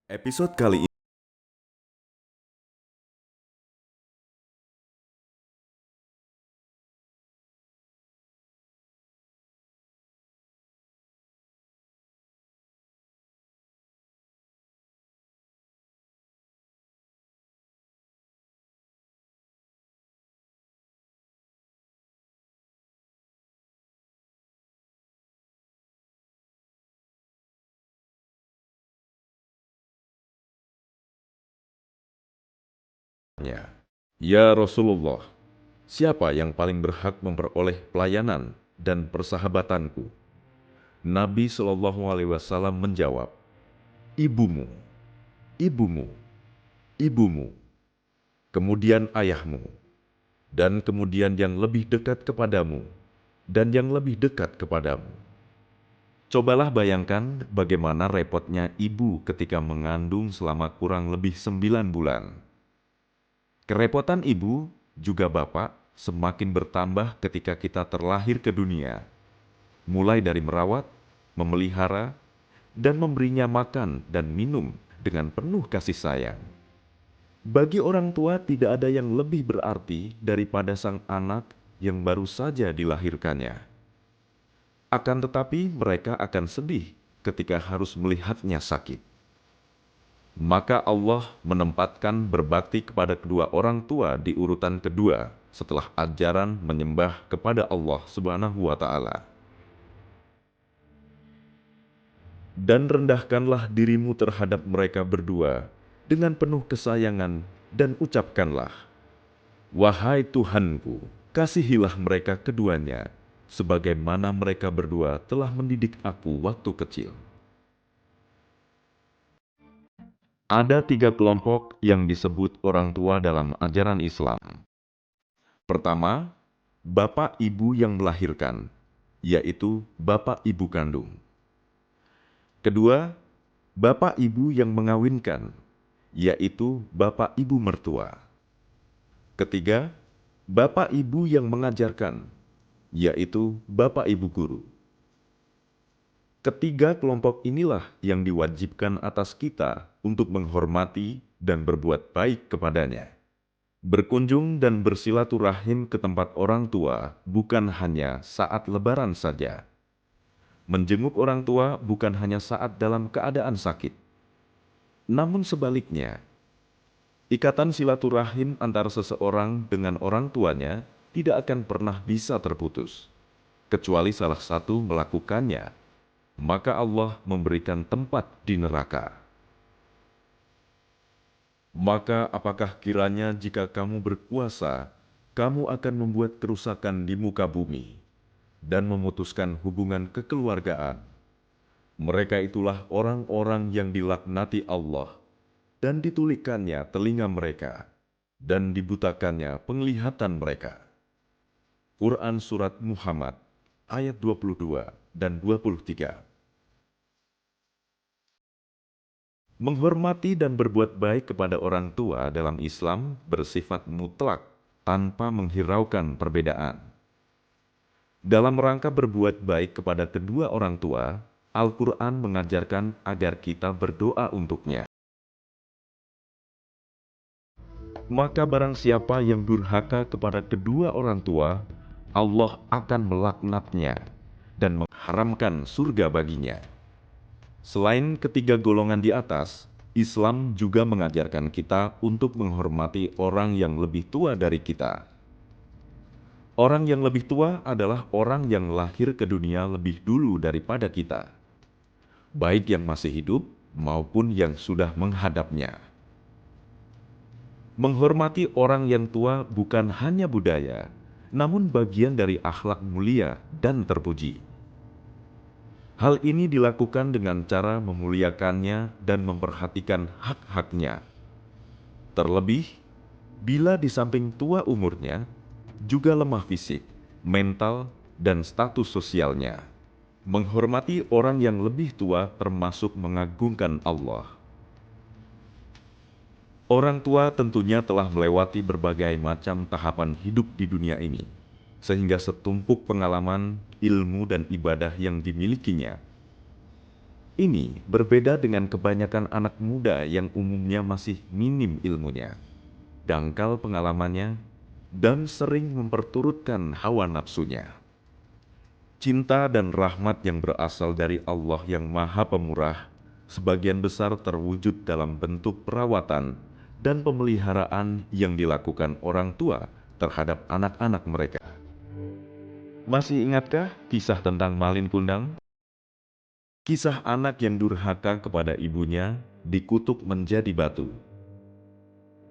Episode kali ini. Ya Rasulullah, siapa yang paling berhak memperoleh pelayanan dan persahabatanku? Nabi Shallallahu Alaihi Wasallam menjawab, ibumu, ibumu, ibumu, kemudian ayahmu, dan kemudian yang lebih dekat kepadamu, dan yang lebih dekat kepadamu. Cobalah bayangkan bagaimana repotnya ibu ketika mengandung selama kurang lebih 9 bulan. Kerepotan ibu, juga bapak, semakin bertambah ketika kita terlahir ke dunia, mulai dari merawat, memelihara, dan memberinya makan dan minum dengan penuh kasih sayang. Bagi orang tua tidak ada yang lebih berarti daripada sang anak yang baru saja dilahirkannya. Akan tetapi mereka akan sedih ketika harus melihatnya sakit. Maka Allah menempatkan berbakti kepada kedua orang tua di urutan kedua setelah ajaran menyembah kepada Allah Subhanahu wa Ta'ala. Dan rendahkanlah dirimu terhadap mereka berdua dengan penuh kesayangan dan ucapkanlah, wahai Tuhanku, kasihilah mereka keduanya, sebagaimana mereka berdua telah mendidik aku waktu kecil. Ada 3 kelompok yang disebut orang tua dalam ajaran Islam. Pertama, bapak ibu yang melahirkan, yaitu bapak ibu kandung. Kedua, bapak ibu yang mengawinkan, yaitu bapak ibu mertua. Ketiga, bapak ibu yang mengajarkan, yaitu bapak ibu guru. Ketiga kelompok inilah yang diwajibkan atas kita untuk menghormati dan berbuat baik kepadanya. Berkunjung dan bersilaturahim ke tempat orang tua bukan hanya saat lebaran saja. Menjenguk orang tua bukan hanya saat dalam keadaan sakit. Namun sebaliknya, ikatan silaturahim antara seseorang dengan orang tuanya tidak akan pernah bisa terputus, kecuali salah satu melakukannya, maka Allah memberikan tempat di neraka. Maka apakah kiranya jika kamu berkuasa, kamu akan membuat kerusakan di muka bumi dan memutuskan hubungan kekeluargaan? Mereka itulah orang-orang yang dilaknati Allah dan ditulikannya telinga mereka dan dibutakannya penglihatan mereka. Quran Surat Muhammad ayat 22 dan 23. Menghormati dan berbuat baik kepada orang tua dalam Islam bersifat mutlak tanpa menghiraukan perbedaan. Dalam rangka berbuat baik kepada kedua orang tua, Al-Quran mengajarkan agar kita berdoa untuknya. Maka barang siapa yang durhaka kepada kedua orang tua, Allah akan melaknatnya dan mengharamkan surga baginya. Selain ketiga golongan di atas, Islam juga mengajarkan kita untuk menghormati orang yang lebih tua dari kita. Orang yang lebih tua adalah orang yang lahir ke dunia lebih dulu daripada kita, baik yang masih hidup maupun yang sudah menghadapnya. Menghormati orang yang tua bukan hanya budaya, namun bagian dari akhlak mulia dan terpuji. Hal ini dilakukan dengan cara memuliakannya dan memperhatikan hak-haknya. Terlebih, bila di samping tua umurnya, juga lemah fisik, mental, dan status sosialnya. Menghormati orang yang lebih tua termasuk mengagungkan Allah. Orang tua tentunya telah melewati berbagai macam tahapan hidup di dunia ini, sehingga setumpuk pengalaman, ilmu, dan ibadah yang dimilikinya Ini berbeda dengan kebanyakan anak muda yang umumnya masih minim ilmunya, dangkal pengalamannya, dan sering memperturutkan hawa nafsunya. Cinta dan rahmat yang berasal dari Allah yang Maha Pemurah sebagian besar terwujud dalam bentuk perawatan dan pemeliharaan yang dilakukan orang tua terhadap anak-anak mereka. Masih ingatkah kisah tentang Malin Kundang? Kisah anak yang durhaka kepada ibunya dikutuk menjadi batu.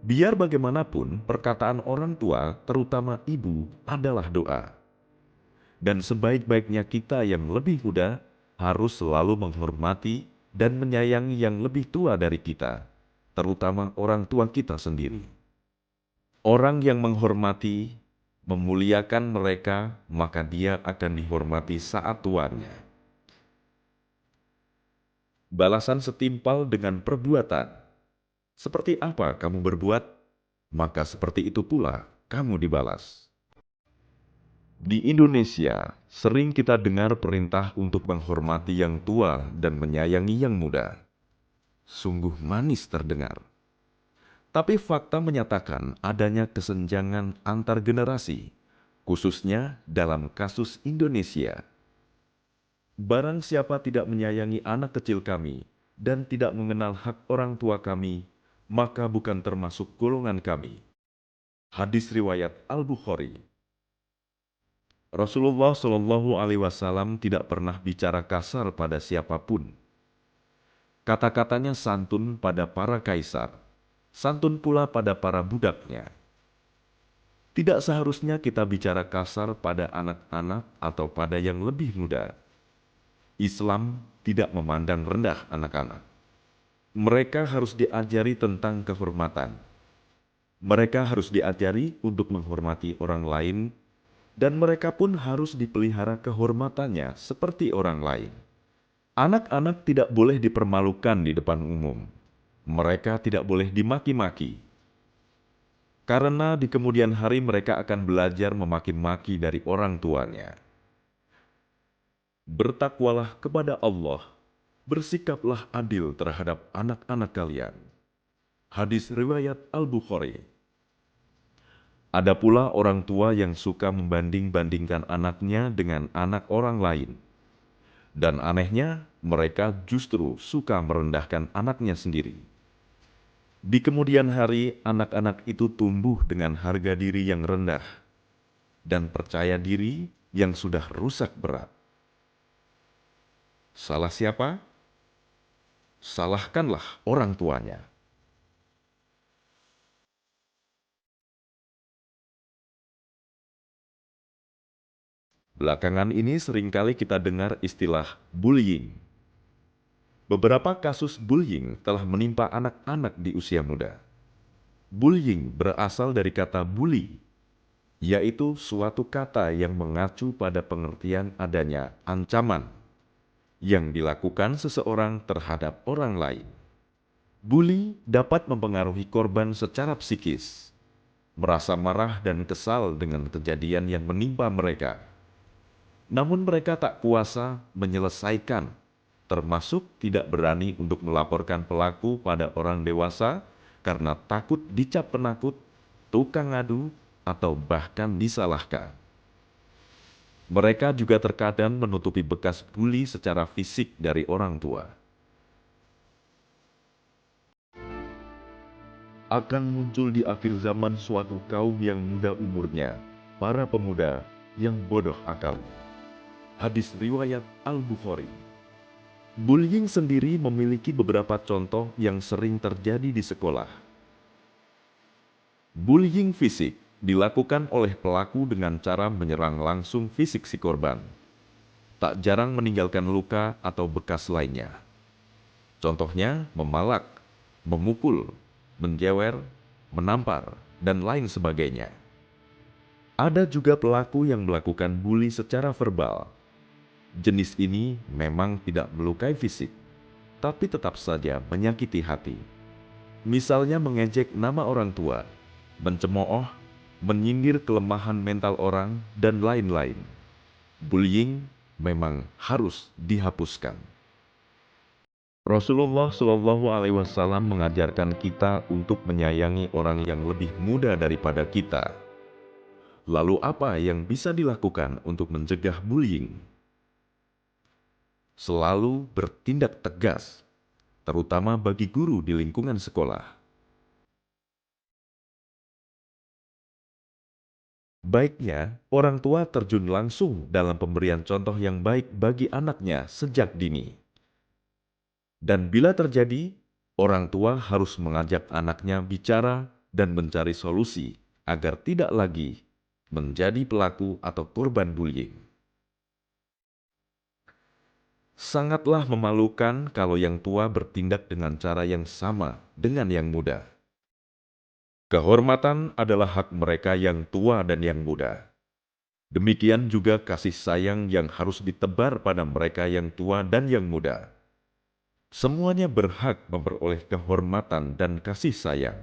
Biar bagaimanapun, perkataan orang tua, terutama ibu, adalah doa. Dan sebaik-baiknya kita yang lebih muda harus selalu menghormati dan menyayangi yang lebih tua dari kita, terutama orang tua kita sendiri. Orang yang menghormati, memuliakan mereka, maka dia akan dihormati saat tuanya. Balasan setimpal dengan perbuatan. Seperti apa kamu berbuat, maka seperti itu pula kamu dibalas. Di Indonesia, sering kita dengar perintah untuk menghormati yang tua dan menyayangi yang muda. Sungguh manis terdengar. Tapi fakta menyatakan adanya kesenjangan antar generasi, khususnya dalam kasus Indonesia. Barang siapa tidak menyayangi anak kecil kami dan tidak mengenal hak orang tua kami, maka bukan termasuk golongan kami. Hadis riwayat Al-Bukhari. Rasulullah Shallallahu Alaihi Wasallam tidak pernah bicara kasar pada siapapun. Kata-katanya santun pada para kaisar, santun pula pada para budaknya. Tidak seharusnya kita bicara kasar pada anak-anak atau pada yang lebih muda. Islam tidak memandang rendah anak-anak. Mereka harus diajari tentang kehormatan. Mereka harus diajari untuk menghormati orang lain, dan mereka pun harus dipelihara kehormatannya seperti orang lain. Anak-anak tidak boleh dipermalukan di depan umum. Mereka tidak boleh dimaki-maki. Karena di kemudian hari mereka akan belajar memaki-maki dari orang tuanya. Bertakwalah kepada Allah, bersikaplah adil terhadap anak-anak kalian. Hadis riwayat Al-Bukhari. Ada pula orang tua yang suka membanding-bandingkan anaknya dengan anak orang lain. Dan anehnya, mereka justru suka merendahkan anaknya sendiri. Di kemudian hari, anak-anak itu tumbuh dengan harga diri yang rendah dan percaya diri yang sudah rusak berat. Salah siapa? Salahkanlah orang tuanya. Belakangan ini seringkali kita dengar istilah bullying. Beberapa kasus bullying telah menimpa anak-anak di usia muda. Bullying berasal dari kata bully, yaitu suatu kata yang mengacu pada pengertian adanya ancaman yang dilakukan seseorang terhadap orang lain. Bully dapat mempengaruhi korban secara psikis, merasa marah dan kesal dengan kejadian yang menimpa mereka. Namun mereka tak kuasa menyelesaikan, termasuk tidak berani untuk melaporkan pelaku pada orang dewasa karena takut dicap penakut, tukang ngadu, atau bahkan disalahkan. Mereka juga terkadang menutupi bekas bully secara fisik dari orang tua. Akan muncul di akhir zaman suatu kaum yang muda umurnya, para pemuda yang bodoh akal. Hadis riwayat Al-Bukhari. Bullying sendiri memiliki beberapa contoh yang sering terjadi di sekolah. Bullying fisik dilakukan oleh pelaku dengan cara menyerang langsung fisik si korban. Tak jarang meninggalkan luka atau bekas lainnya. Contohnya memalak, memukul, menjewer, menampar, dan lain sebagainya. Ada juga pelaku yang melakukan bully secara verbal. Jenis ini memang tidak melukai fisik, tapi tetap saja menyakiti hati. Misalnya mengejek nama orang tua, mencemooh, menyindir kelemahan mental orang, dan lain-lain. Bullying memang harus dihapuskan. Rasulullah Shallallahu Alaihi Wasallam mengajarkan kita untuk menyayangi orang yang lebih muda daripada kita. Lalu apa yang bisa dilakukan untuk mencegah bullying? Selalu bertindak tegas, terutama bagi guru di lingkungan sekolah. Baiknya, orang tua terjun langsung dalam pemberian contoh yang baik bagi anaknya sejak dini. Dan bila terjadi, orang tua harus mengajak anaknya bicara dan mencari solusi agar tidak lagi menjadi pelaku atau korban bullying. Sangatlah memalukan kalau yang tua bertindak dengan cara yang sama dengan yang muda. Kehormatan adalah hak mereka yang tua dan yang muda. Demikian juga kasih sayang yang harus ditebar pada mereka yang tua dan yang muda. Semuanya berhak memperoleh kehormatan dan kasih sayang.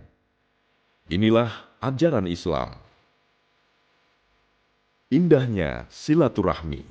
Inilah ajaran Islam. Indahnya silaturahmi.